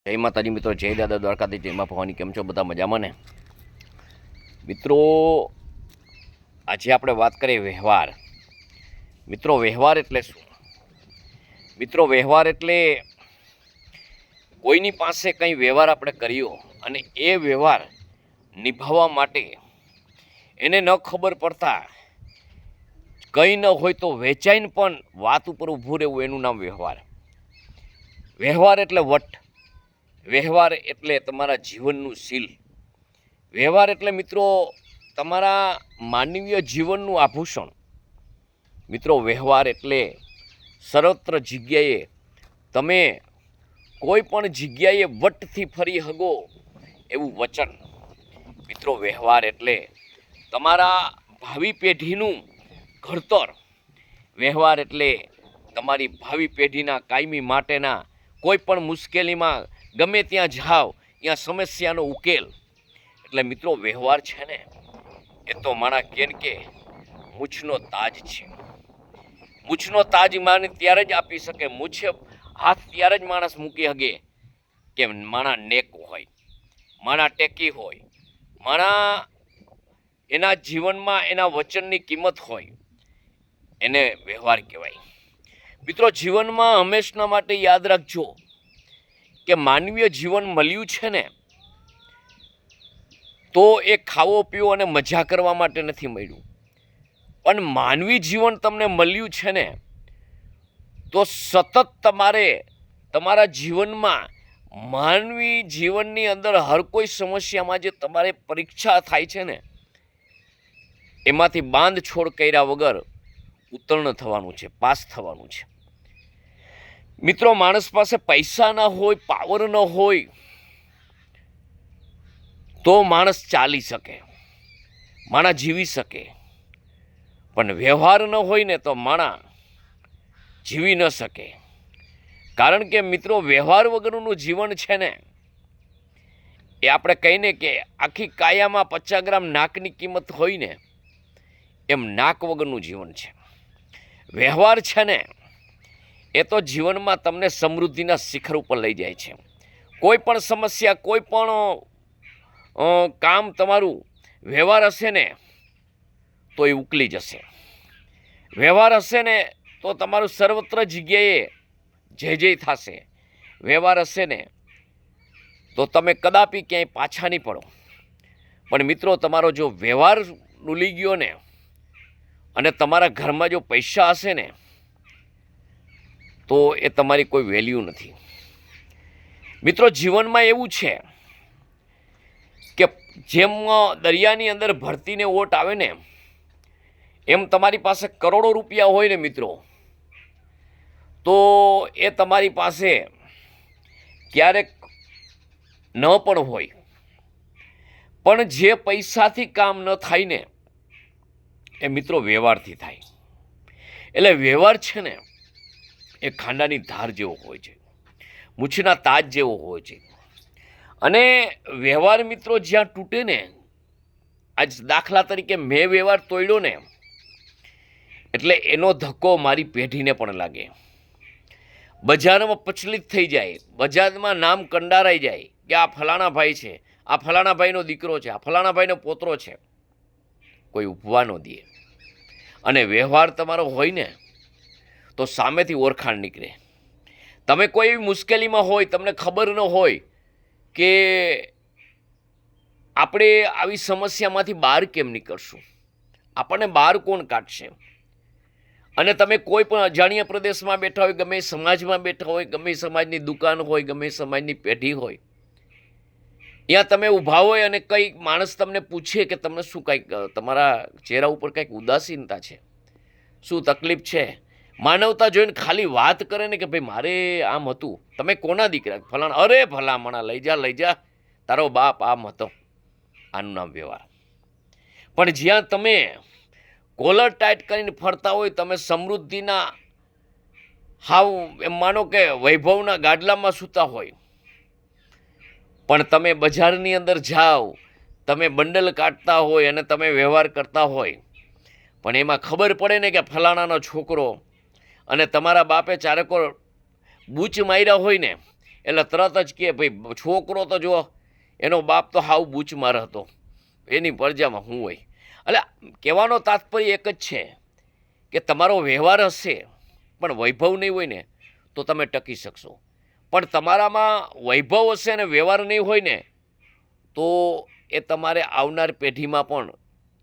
જય માતાજી મિત્રો, જય દાદા દ્વારકાથી, જય મા ભવાની. કેમ છો બધા? મજામાં ને મિત્રો? આજે આપણે વાત કરીએ વ્યવહાર. મિત્રો, વ્યવહાર એટલે શું? મિત્રો, વ્યવહાર એટલે કોઈની પાસે કંઈ વ્યવહાર આપણે કર્યો અને એ વ્યવહાર નિભાવવા માટે એને ન ખબર પડતા કંઈ ન હોય તો વેચાઈને પણ વાત ઉપર ઊભું રહેવું, એનું નામ વ્યવહાર. વ્યવહાર એટલે વટ. વ્યવહાર એટલે તમારા જીવનનું શીલ. વ્યવહાર એટલે મિત્રો તમારા માનવીય જીવનનું આભૂષણ. મિત્રો, વ્યવહાર એટલે સર્વત્ર જગ્યાએ તમે કોઈ પણ જગ્યાએ વટથી ફરી હગો એવું વચન. મિત્રો, વ્યવહાર એટલે તમારા ભાવિ પેઢીનું ઘડતર. વ્યવહાર એટલે તમારી ભાવિ પેઢીના કાયમી માટેના કોઈ પણ મુશ્કેલીમાં ગમે ત્યાં જાઓ ત્યાં સમસ્યાનો ઉકેલ. એટલે મિત્રો, વ્યવહાર છે ને એ તો માણા કે મૂછનો તાજ છે. મૂછનો તાજ માને ત્યારે જ આપી શકે, મૂછ હાથ ત્યારે જ માણસ મૂકી શકે કે માણા નેક હોય, માણા ટેકી હોય, માણા એના જીવનમાં એના વચનની કિંમત હોય. એને વ્યવહાર કહેવાય. મિત્રો, જીવનમાં હંમેશના માટે યાદ રાખજો કે માનવીય જીવન મળ્યું છે ને તો એ ખાવો પીવો અને મજા કરવા માટે નથી મળ્યું, પણ માનવી જીવન તમને મળ્યું છે ને તો સતત તમારે તમારા જીવનમાં માનવી જીવનની અંદર હર કોઈ સમસ્યામાં જે તમારે પરીક્ષા થાય છે ને એમાંથી બાંધછોડ કર્યા વગર ઉત્તીર્ણ થવાનું છે, પાસ થવાનું છે. મિત્રો, માણસ પાસે પૈસા ના હોય, પાવર ન હોય તો માણસ ચાલી શકે, માણસ જીવી શકે, પણ વ્યવહાર ન હોય ને તો માણસ જીવી ન શકે. કારણ કે મિત્રો, વ્યવહાર વગરનું જીવન છે ને એ આપણે કહીને કે આખી કાયામાં 50 ગ્રામ નાકની કિંમત હોય ને એમ નાક વગરનું જીવન છે. વ્યવહાર છે ને એ તો જીવનમાં તમને સમૃદ્ધિના શિખર ઉપર લઈ જાય છે. કોઈ પણ સમસ્યા, કોઈ પણ કામ તમારું વ્યવહાર હશે ને તો એ ઉકલી જશે. વ્યવહાર હશે ને તો તમારું સર્વત્ર જગ્યાએ જય જય થશે. વ્યવહાર હશે ને તો તમે કદાપી ક્યાંય પાછા નહીં પડો. પણ મિત્રો, તમારો જો વ્યવહાર ડૂલી ગયો ને અને તમારા ઘરમાં જો પૈસા હશે ને તો એ તમારી કોઈ વેલ્યુ નથી. મિત્રો, જીવનમાં એવું છે કે જેમ દરિયાની અંદર ભરતીને ઓટ આવે ને એમ તમારી પાસે કરોડો રૂપિયા હોય ને મિત્રો તો એ તમારી પાસે ક્યારેક ન પણ હોય. પણ જે પૈસાથી કામ ન થાય ને એ મિત્રો વ્યવહારથી થાય. એટલે વ્યવહાર છે ને એ ખાંડાની ધાર જેવો હોય છે, મૂછના તાજ જેવો હોય છે. અને વ્યવહાર મિત્રો જ્યાં તૂટે ને, આજ દાખલા તરીકે મેં વ્યવહાર તોડ્યો ને એટલે એનો ધક્કો મારી પેઢીને પણ લાગે. બજારમાં પ્રચલિત થઈ જાય, બજારમાં નામ કંડારાઈ જાય કે આ ફલાણા ભાઈ છે, આ ફલાણા ભાઈનો દીકરો છે, આ ફલાણા ભાઈનો પોતરો છે. કોઈ ઉપવા ન દે. અને વ્યવહાર તમારો હોય ને તો સામેથી ઓળખાણ નીકળે. તમે કોઈ એવી મુશ્કેલીમાં હોય, તમને ખબર ન હોય કે આપણે આવી સમસ્યામાંથી બહાર કેમ નીકળશું, આપણને બહાર કોણ કાઢશે, અને તમે કોઈ પણ અજાણ્યા પ્રદેશમાં બેઠા હોય, ગમે સમાજમાં બેઠા હોય, ગમે સમાજની દુકાન હોય, ગમે સમાજની પેઢી હોય, ત્યાં તમે ઊભા હોય અને કંઈક માણસ તમને પૂછે કે તમને શું કંઈક તમારા ચહેરા ઉપર કંઈક ઉદાસીનતા છે, શું તકલીફ છે, માનવતા જોઈને ખાલી વાત કરે ને કે ભાઈ મારે આમ હતું, તમે કોના દીકરા, ફલાણા, અરે ભલામણા, લઈ જા, તારો બાપ આમ હતો. આનું નામ વ્યવહાર. પણ જ્યાં તમે કોલર ટાઈટ કરીને ફરતા હોય, તમે સમૃદ્ધિના હાવ એમ માનો કે વૈભવના ગાડલામાં સૂતા હોય, પણ તમે બજારની અંદર જાઓ, તમે બંડલ કાઢતા હોય અને તમે વ્યવહાર કરતા હોય, પણ એમાં ખબર પડે ને કે ફલાણાનો છોકરો અને તમારા બાપે ચારેકો બૂચ માર્યા હોય ને એટલે તરત જ કહે ભાઈ છોકરો તો જો એનો બાપ તો હાવ બૂચમાર હતો, એની પરજામાં શું હોય. એટલે કહેવાનો તાત્પર્ય એક જ છે કે તમારો વ્યવહાર હશે પણ વૈભવ નહીં હોય ને તો તમે ટકી શકશો, પણ તમારામાં વૈભવ હશે અને વ્યવહાર નહીં હોય ને તો એ તમારે આવનાર પેઢીમાં પણ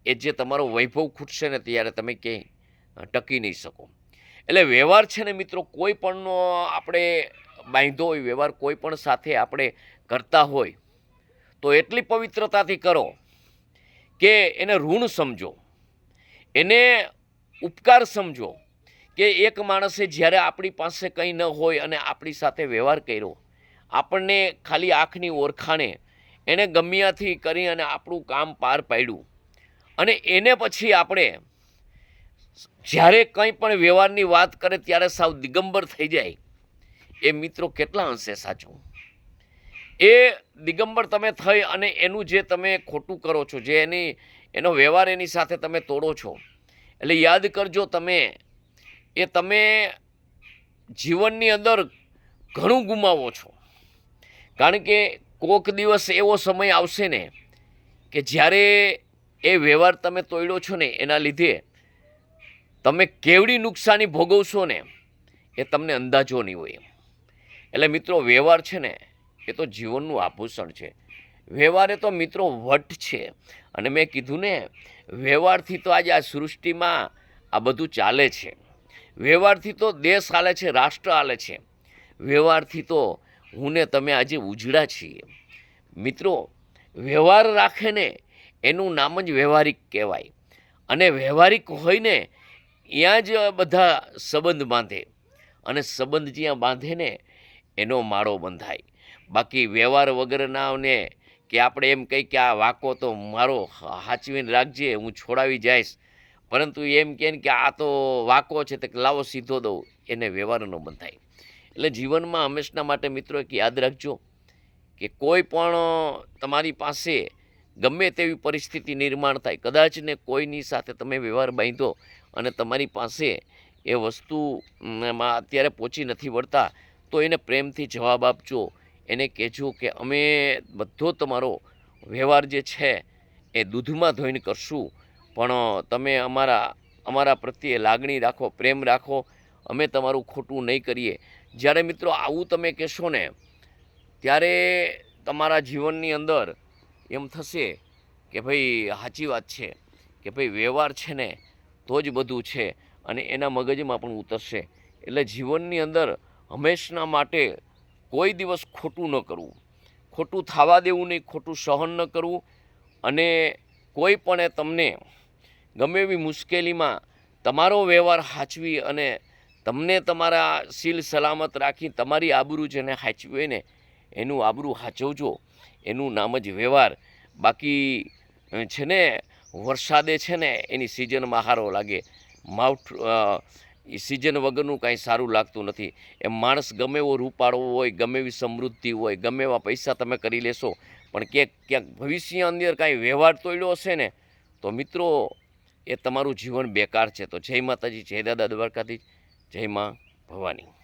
એ જે તમારો વૈભવ ખૂટશે ને ત્યારે તમે ક્યાંય ટકી નહીં શકો. એટલે વ્યવહાર છે ને મિત્રો કોઈ પણનો આપણે બાંધ્યો હોય, વ્યવહાર કોઈ પણ સાથે આપણે કરતા હોય તો એટલી પવિત્રતાથી કરો કે એને ઋણ સમજો, એને ઉપકાર સમજો કે એક માણસે જ્યારે આપણી પાસે કંઈ ન હોય અને આપણી સાથે વ્યવહાર કર્યો, આપણને ખાલી આંખની ઓળખાણે એણે ગમ્યાથી કરી અને આપણું કામ પાર પાડ્યું અને એને પછી આપણે જ્યારે કંઈ પણ વ્યવહારની વાત કરે ત્યારે સાવ દિગંબર થઈ જાય, એ મિત્રો કેટલા અંશે સાચું. એ દિગંબર તમે થઈ અને એનું જે તમે ખોટું કરો છો, જે એનો વ્યવહાર એની સાથે તમે તોડો છો, એટલે યાદ કરજો તમે જીવનની અંદર ઘણું ગુમાવો છો. કારણ કે કોઈક દિવસ એવો સમય આવશે ને કે જ્યારે એ વ્યવહાર તમે તોડ્યો છો ને એના લીધે તમે કેવડી નુકસાની ભોગવશો ને એ તમને અંદાજો નહીં હોય. એટલે મિત્રો વ્યવહાર છે ને એ તો જીવનનું આભૂષણ છે. વ્યવહાર એ તો મિત્રો વટ છે. અને મેં કીધું ને વ્યવહારથી તો આજે આ સૃષ્ટિમાં આ બધું ચાલે છે. વ્યવહારથી તો દેશ હાલે છે, રાષ્ટ્ર હાલે છે. વ્યવહારથી તો હું ને તમે આજે ઉજળા છીએ. મિત્રો વ્યવહાર રાખે ને એનું નામ જ વ્યવહારિક કહેવાય. અને વ્યવહારિક હોય ને ત્યાં જ બધા સંબંધ બાંધે અને સંબંધ જ્યાં બાંધે ને એનો માળો બંધાય. બાકી વ્યવહાર વગરના ને કે આપણે એમ કહી કે આ વાંકો તો મારો હાચવીને રાખજે, હું છોડાવી જઈશ, પરંતુ એમ કહે કે આ તો વાંકો છે તો લાવો સીધો દઉં, એને વ્યવહાર ન બંધાય. એટલે જીવનમાં હંમેશના માટે મિત્રો એક યાદ રાખજો કે કોઈ પણ તમારી પાસે ગમે તેવી પરિસ્થિતિ નિર્માણ થાય, કદાચ ને કોઈની સાથે તમે વ્યવહાર બાંધો અને તમારી પાસે એ વસ્તુમાં અત્યારે પહોંચી નથી વળતા, તો એને પ્રેમથી જવાબ આપજો. એને કહેજો કે અમે બધો તમારો વ્યવહાર જે છે એ દૂધમાં ધોઈને કરશું, પણ તમે અમારા પ્રત્યે લાગણી રાખો, પ્રેમ રાખો, અમે તમારું ખોટું નહીં કરીએ. જ્યારે મિત્રો આવું તમે કહેશો ને ત્યારે તમારા જીવનની અંદર એમ થશે કે ભાઈ સાચી વાત છે કે ભાઈ વ્યવહાર છે ને તો જ બધું છે, અને એના મગજમાં પણ ઉતરશે. એટલે જીવનની અંદર હંમેશના માટે કોઈ દિવસ ખોટું ન કરવું, ખોટું થવા દેવું નહીં, ખોટું સહન ન કરવું. અને કોઈ પણ તમને ગમે એવી મુશ્કેલીમાં તમારો વ્યવહાર સાચવી અને તમને તમારા સીલ સલામત રાખી તમારી આબરૂ જેને સાચવી હોય ને એનું આબરૂ સાચવજો, એનું નામ જ વ્યવહાર. બાકી છે ને વરસાદે છે ને એની સિઝનમાં સારો લાગે, એ સિઝન વગરનું કાંઈ સારું લાગતું નથી. એમ માણસ ગમે એવો રૂપાળો હોય, ગમે એવી સમૃદ્ધિ હોય, ગમે એવા પૈસા તમે કરી લેશો, પણ ક્યાંક ભવિષ્ય અંદર કાંઈ વ્યવહાર તોડ્યો હશે ને તો મિત્રો એ તમારું જીવન બેકાર છે. તો જય માતાજી, જય દાદા દ્વારકાધીશ, જય મા ભવાની.